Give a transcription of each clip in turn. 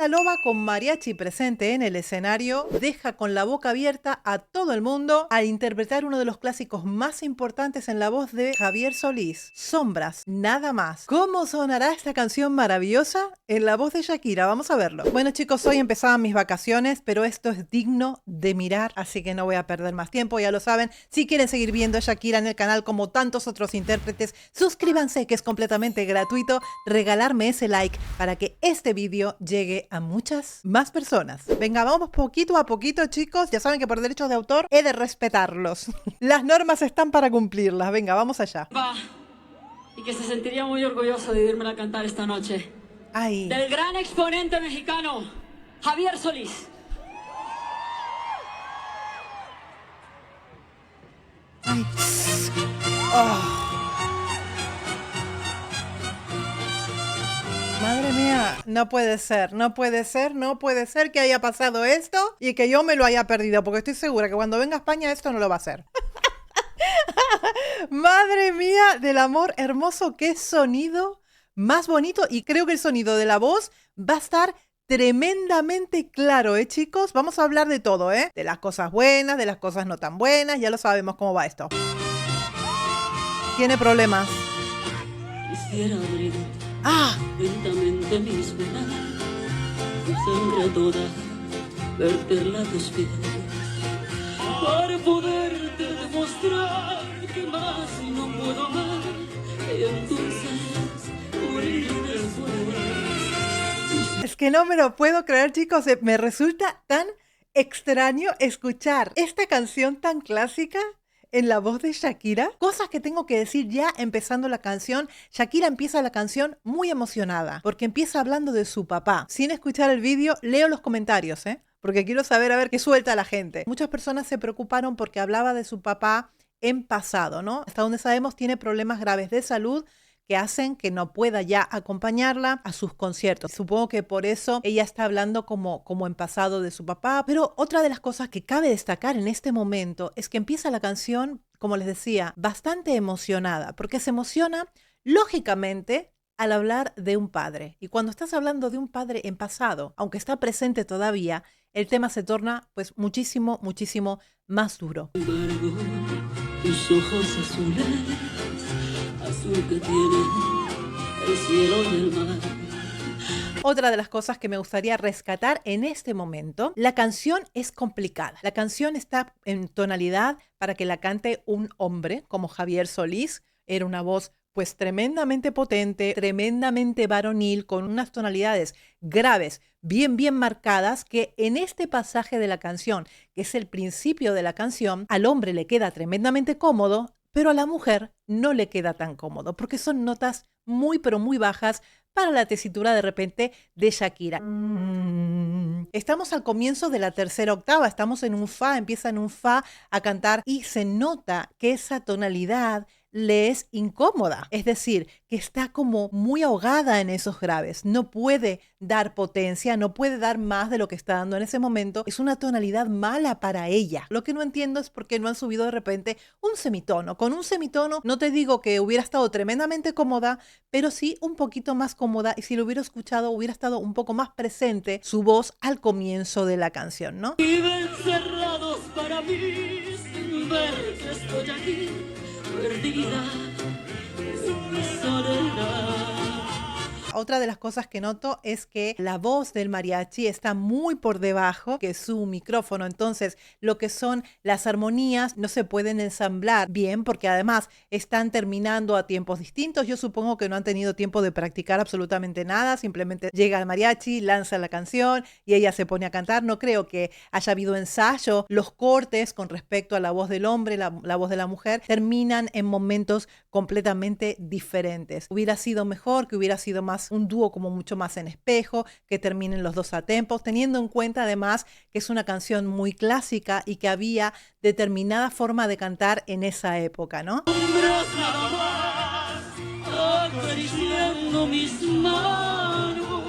La loba con mariachi presente en el escenario deja con la boca abierta a todo el mundo al interpretar uno de los clásicos más importantes en la voz de Javier Solís, Sombras, nada más. ¿Cómo sonará esta canción maravillosa en la voz de Shakira? Vamos a verlo. Bueno chicos, hoy empezaban mis vacaciones, pero esto es digno de mirar, así que no voy a perder más tiempo, ya lo saben. Si quieren seguir viendo a Shakira en el canal como tantos otros intérpretes, suscríbanse que es completamente gratuito, regalarme ese like para que este vídeo llegue a muchas más personas. Venga, vamos poquito a poquito, chicos. Ya saben que por derechos de autor he de respetarlos. Las normas están para cumplirlas. Venga, vamos allá. Va. Y que se sentiría muy orgulloso de irme a cantar esta noche. Ay. Del gran exponente mexicano, Javier Solís. Ay. Oh. Madre mía, no puede ser, no puede ser, no puede ser que haya pasado esto y que yo me lo haya perdido, porque estoy segura que cuando venga a España esto no lo va a hacer. Madre mía del amor hermoso, qué sonido más bonito, y creo que el sonido de la voz va a estar tremendamente claro, chicos. Vamos a hablar de todo, de las cosas buenas, de las cosas no tan buenas, ya lo sabemos cómo va esto. Tiene problemas. Quisiera abrir lentamente mis venas, tu sangre toda, verterla a tus pies, para poderte demostrar que más no puedo amar, y entonces morir después. Es que no me lo puedo creer, chicos. Me resulta tan extraño escuchar esta canción tan clásica en la voz de Shakira. Cosas que tengo que decir ya empezando la canción. Shakira empieza la canción muy emocionada porque empieza hablando de su papá. Sin escuchar el vídeo, leo los comentarios, porque quiero saber a ver qué suelta la gente. Muchas personas se preocuparon porque hablaba de su papá en pasado, ¿no? Hasta donde sabemos tiene problemas graves de salud que hacen que no pueda ya acompañarla a sus conciertos. Supongo que por eso ella está hablando como en pasado de su papá. Pero otra de las cosas que cabe destacar en este momento es que empieza la canción, como les decía, bastante emocionada, porque se emociona lógicamente al hablar de un padre. Y cuando estás hablando de un padre en pasado, aunque está presente todavía, el tema se torna pues muchísimo, muchísimo más duro. Sin embargo, tus ojos azules, azul que tienen el cielo y el mar. Otra de las cosas que me gustaría rescatar en este momento, la canción es complicada. La canción está en tonalidad para que la cante un hombre como Javier Solís. Era una voz pues tremendamente potente, tremendamente varonil, con unas tonalidades graves, bien marcadas, que en este pasaje de la canción, que es el principio de la canción, al hombre le queda tremendamente cómodo, pero a la mujer no le queda tan cómodo, porque son notas muy, pero muy bajas para la tesitura de repente de Shakira. Estamos al comienzo de la tercera octava, estamos en un fa, empieza en un fa a cantar y se nota que esa tonalidad le es incómoda, es decir, que está como muy ahogada en esos graves, no puede dar potencia, no puede dar más de lo que está dando en ese momento, es una tonalidad mala para ella. Lo que no entiendo es por qué no han subido de repente un semitono. Con un semitono no te digo que hubiera estado tremendamente cómoda, pero sí un poquito más cómoda, y si lo hubiera escuchado hubiera estado un poco más presente su voz al comienzo de la canción, ¿no? Viven cerrados para mí, sin ver que estoy aquí, perdida en mi soledad. Otra de las cosas que noto es que la voz del mariachi está muy por debajo que su micrófono. Entonces, lo que son las armonías no se pueden ensamblar bien porque además están terminando a tiempos distintos. Yo supongo que no han tenido tiempo de practicar absolutamente nada. Simplemente llega el mariachi, lanza la canción y ella se pone a cantar. No creo que haya habido ensayo. Los cortes con respecto a la voz del hombre, la voz de la mujer, terminan en momentos completamente diferentes. Hubiera sido mejor que hubiera sido más un dúo como mucho más en espejo, que terminen los dos a tempos, teniendo en cuenta además que es una canción muy clásica y que había determinada forma de cantar en esa época, ¿no? Sombras nada más, acariciando mis manos,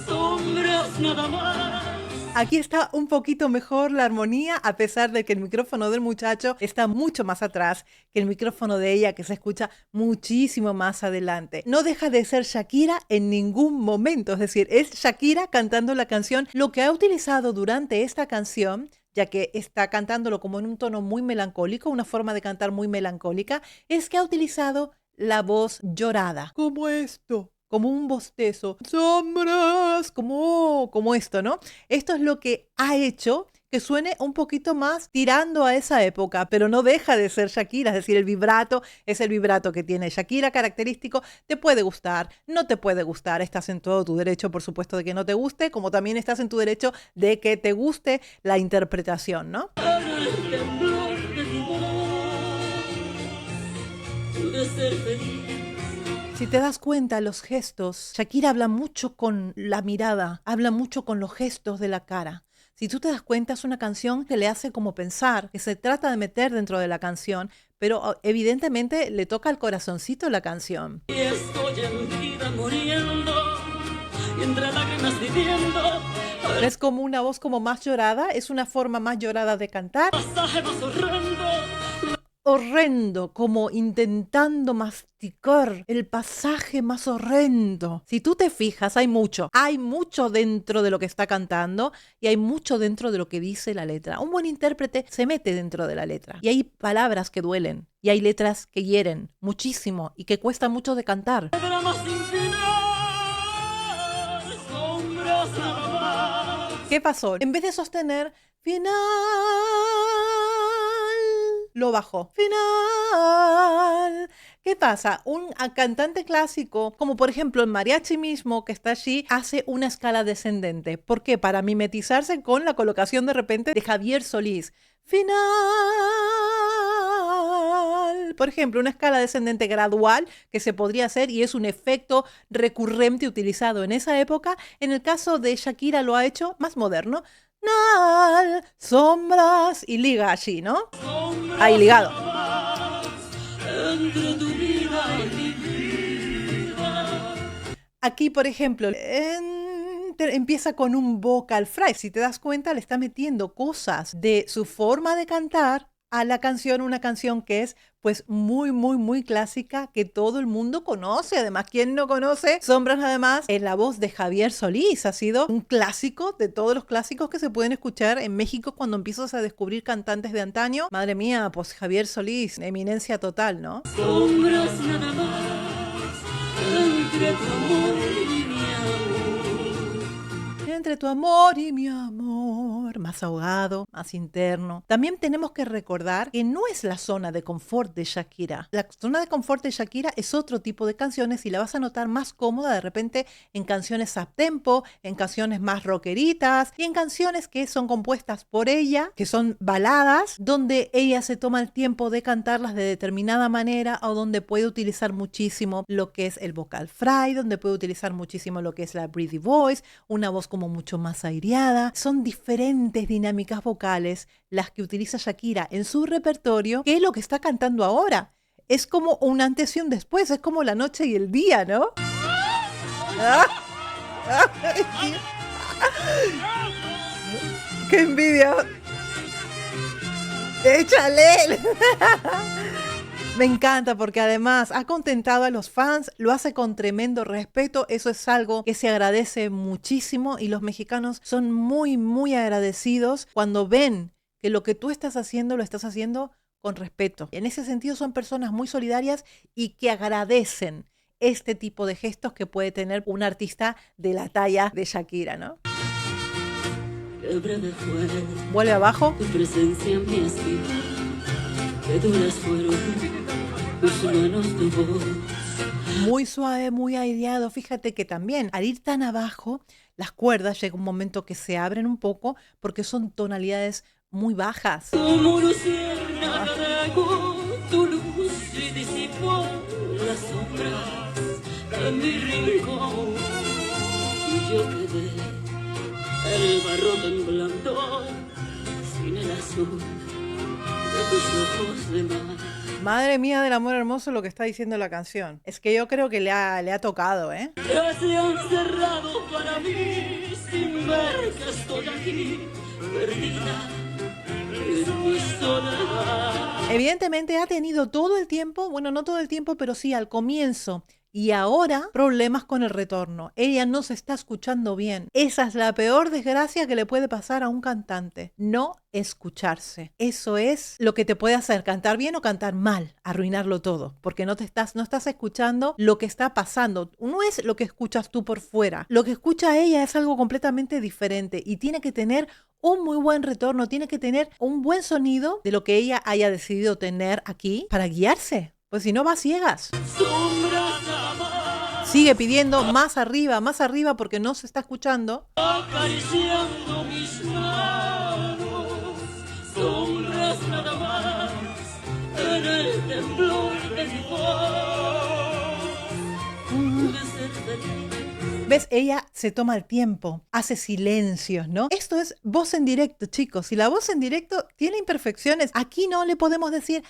sombras nada más, Aquí está un poquito mejor la armonía, a pesar de que el micrófono del muchacho está mucho más atrás que el micrófono de ella, que se escucha muchísimo más adelante. No deja de ser Shakira en ningún momento, es decir, es Shakira cantando la canción. Lo que ha utilizado durante esta canción, ya que está cantándolo como en un tono muy melancólico, una forma de cantar muy melancólica, es que ha utilizado la voz llorada, como esto, como un bostezo, sombras, como esto, ¿no? Esto es lo que ha hecho que suene un poquito más tirando a esa época, pero no deja de ser Shakira, es decir, el vibrato es el vibrato que tiene Shakira característico. Te puede gustar, no te puede gustar, estás en todo tu derecho, por supuesto, de que no te guste, como también estás en tu derecho de que te guste la interpretación, ¿no? El temblor de mi voz, pude ser feliz. Si te das cuenta, los gestos, Shakira habla mucho con la mirada, habla mucho con los gestos de la cara. Si tú te das cuenta, es una canción que le hace como pensar, que se trata de meter dentro de la canción, pero evidentemente le toca al corazoncito la canción. Y estoy en vida muriendo, y entre lágrimas viviendo. Es como una voz como más llorada, es una forma más llorada de cantar. Pasaje más horrendo. Horrendo, como intentando masticar el pasaje más horrendo. Si tú te fijas, hay mucho dentro de lo que está cantando y hay mucho dentro de lo que dice la letra. Un buen intérprete se mete dentro de la letra y hay palabras que duelen y hay letras que hieren muchísimo y que cuesta mucho de cantar. Drama sin final, sombras nada más. ¿Qué pasó? En vez de sostener final, lo bajó. Final. ¿Qué pasa? Un cantante clásico, como por ejemplo el mariachi mismo que está allí, hace una escala descendente. ¿Por qué? Para mimetizarse con la colocación de repente de Javier Solís. Final. Por ejemplo, una escala descendente gradual que se podría hacer y es un efecto recurrente utilizado en esa época. En el caso de Shakira lo ha hecho más moderno. Sombras y liga allí, ¿no? Ahí ligado. Entre tu vida y mi vida. Aquí, por ejemplo, empieza con un vocal fry. Si te das cuenta, le está metiendo cosas de su forma de cantar a la canción, una canción que es pues muy, muy, muy clásica, que todo el mundo conoce. Además, ¿quién no conoce Sombras nada más? En la voz de Javier Solís. Ha sido un clásico de todos los clásicos que se pueden escuchar en México cuando empiezas a descubrir cantantes de antaño. Madre mía, pues Javier Solís, eminencia total, ¿no? Sombras nada más, entre tu amor y mi amor. Entre tu amor y mi amor, más ahogado, más interno. También tenemos que recordar que no es la zona de confort de Shakira. La zona de confort de Shakira es otro tipo de canciones y la vas a notar más cómoda de repente en canciones up-tempo, en canciones más rockeritas y en canciones que son compuestas por ella, que son baladas, donde ella se toma el tiempo de cantarlas de determinada manera o donde puede utilizar muchísimo lo que es el vocal fry, donde puede utilizar muchísimo lo que es la breathy voice, una voz como mucho más aireada. Son diferentes dinámicas vocales las que utiliza Shakira en su repertorio, que es lo que está cantando ahora. Es como un antes y un después, es como la noche y el día, ¿no? ¡Qué envidia! ¡Échale! Me encanta porque además ha contentado a los fans, lo hace con tremendo respeto, eso es algo que se agradece muchísimo y los mexicanos son muy, muy agradecidos cuando ven que lo que tú estás haciendo lo estás haciendo con respeto. En ese sentido son personas muy solidarias y que agradecen este tipo de gestos que puede tener un artista de la talla de Shakira, ¿no? Qué breve fue Vuelve abajo. tu presencia en mi espina, qué duras fueron tus manos, tu voz. Muy suave, muy aireado. Fíjate que también al ir tan abajo, las cuerdas llega un momento que se abren un poco porque son tonalidades muy bajas. Como luciérnaga regó tu luz y disipó las sombras en mi rincón. Y yo quedé el barro temblando sin el azul de tus ojos de mar. Madre mía del amor hermoso lo que está diciendo la canción. Es que yo creo que le ha tocado, ¿eh? Que se han cerrado para mí sin ver que estoy aquí, perdida en mi soledad. Evidentemente ha tenido todo el tiempo, bueno, no todo el tiempo, pero sí al comienzo. Y ahora problemas con el retorno. Ella no se está escuchando bien. Esa es la peor desgracia que le puede pasar a un cantante. No escucharse. Eso es lo que te puede hacer cantar bien o cantar mal, arruinarlo todo, porque no estás escuchando lo que está pasando. No es lo que escuchas tú por fuera. Lo que escucha ella es algo completamente diferente y tiene que tener un muy buen retorno, tiene que tener un buen sonido de lo que ella haya decidido tener aquí para guiarse. Pues si no, va ciegas. Sombras nada más, Sigue pidiendo más arriba, porque no se está escuchando. acariciando mis manos. Sombras nada más, en el temblor de mi voz. Pude ser feliz. ¿Ves? Ella se toma el tiempo, hace silencios, ¿no? Esto es voz en directo, chicos. Si la voz en directo tiene imperfecciones, aquí no le podemos decir,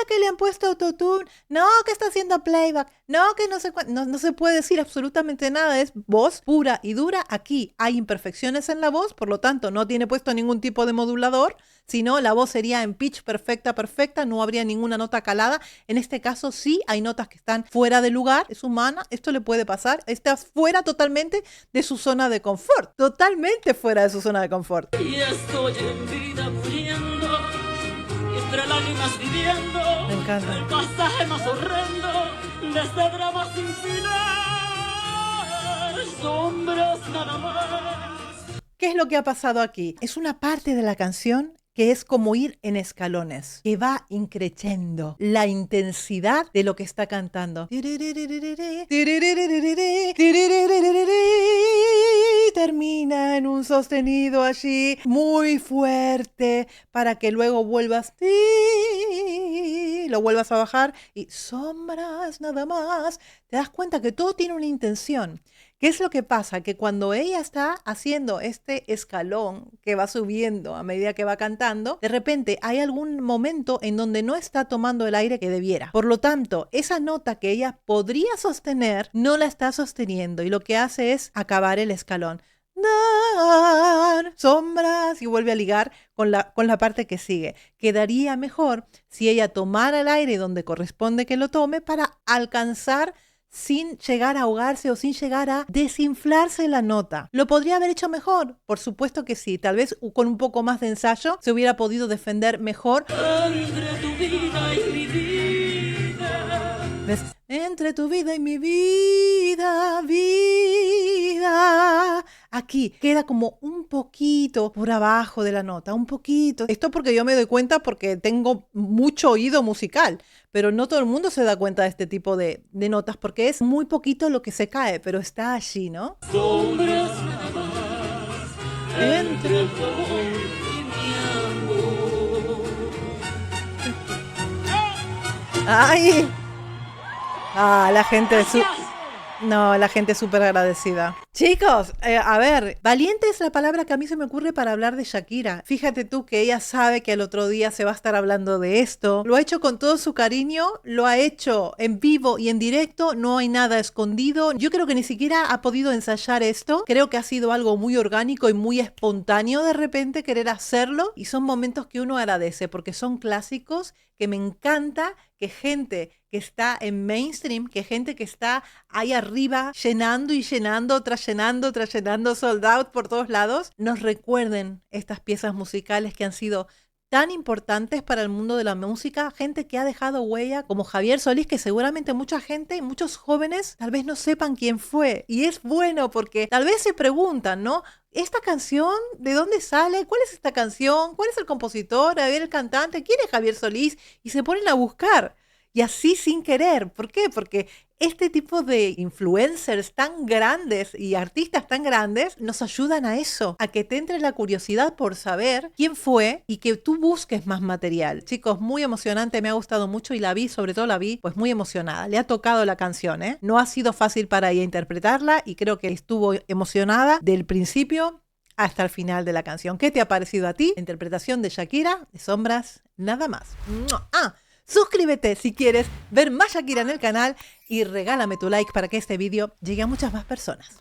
que le han puesto autotune, no, que está haciendo playback, no, que no sé cuánto. No, no se puede decir absolutamente nada, es voz pura y dura. Aquí hay imperfecciones en la voz, por lo tanto no tiene puesto ningún tipo de modulador, sino la voz sería en pitch perfecta, no habría ninguna nota calada. En este caso sí hay notas que están fuera de lugar, es humana, esto le puede pasar, está fuera totalmente de su zona de confort, totalmente fuera de su zona de confort. Y estoy en vida muriendo, y entre lágrimas viviendo. Me encanta. El pasaje más horrendo de este drama sin final. Sombras nada más. ¿Qué es lo que ha pasado aquí? Es una parte de la canción que es como ir en escalones, que va increciendo la intensidad de lo que está cantando. Termina en un sostenido allí muy fuerte para que luego lo vuelvas a bajar y sombras nada más. Te das cuenta que todo tiene una intención. ¿Qué es lo que pasa? Que cuando ella está haciendo este escalón que va subiendo a medida que va cantando, de repente hay algún momento en donde no está tomando el aire que debiera. Por lo tanto, esa nota que ella podría sostener, no la está sosteniendo y lo que hace es acabar el escalón. Sombras y vuelve a ligar con la parte que sigue. Quedaría mejor si ella tomara el aire donde corresponde que lo tome para alcanzar sin llegar a ahogarse o sin llegar a desinflarse la nota. ¿Lo podría haber hecho mejor? Por supuesto que sí. Tal vez con un poco más de ensayo se hubiera podido defender mejor. Entre tu vida y mi vida. ¿Ves? Entre tu vida y mi vida, vida. Aquí queda como un poquito por abajo de la nota, un poquito. Esto porque yo me doy cuenta porque tengo mucho oído musical, pero no todo el mundo se da cuenta de este tipo de notas porque es muy poquito lo que se cae, pero está allí, ¿no? Sombras nada más, entre el fuego y mi amor. ¡Ay! La gente Gracias. la gente es súper agradecida. Chicos, a ver, valiente es la palabra que a mí se me ocurre para hablar de Shakira. Fíjate tú que ella sabe que el otro día se va a estar hablando de esto. Lo ha hecho con todo su cariño, lo ha hecho en vivo y en directo, no hay nada escondido. Yo creo que ni siquiera ha podido ensayar esto. Creo que ha sido algo muy orgánico y muy espontáneo de repente querer hacerlo. Y son momentos que uno agradece porque son clásicos que me encanta que gente que está en mainstream, que gente que está ahí arriba llenando y llenando, tras llenando, sold out por todos lados, nos recuerden estas piezas musicales que han sido tan importantes para el mundo de la música, gente que ha dejado huella, como Javier Solís, que seguramente mucha gente, muchos jóvenes, tal vez no sepan quién fue. Y es bueno porque tal vez se preguntan, ¿no? ¿Esta canción de dónde sale? ¿Cuál es esta canción? ¿Cuál es el compositor? A ver, el cantante. ¿Quién es Javier Solís? Y se ponen a buscar. Y así sin querer. ¿Por qué? Porque este tipo de influencers tan grandes y artistas tan grandes nos ayudan a eso, a que te entre la curiosidad por saber quién fue y que tú busques más material. Chicos, muy emocionante, me ha gustado mucho y la vi, sobre todo la vi, pues muy emocionada. Le ha tocado la canción, ¿eh? No ha sido fácil para ella interpretarla y creo que estuvo emocionada del principio hasta el final de la canción. ¿Qué te ha parecido a ti? La interpretación de Shakira, de Sombras, nada más. Suscríbete si quieres ver más Shakira en el canal y regálame tu like para que este vídeo llegue a muchas más personas.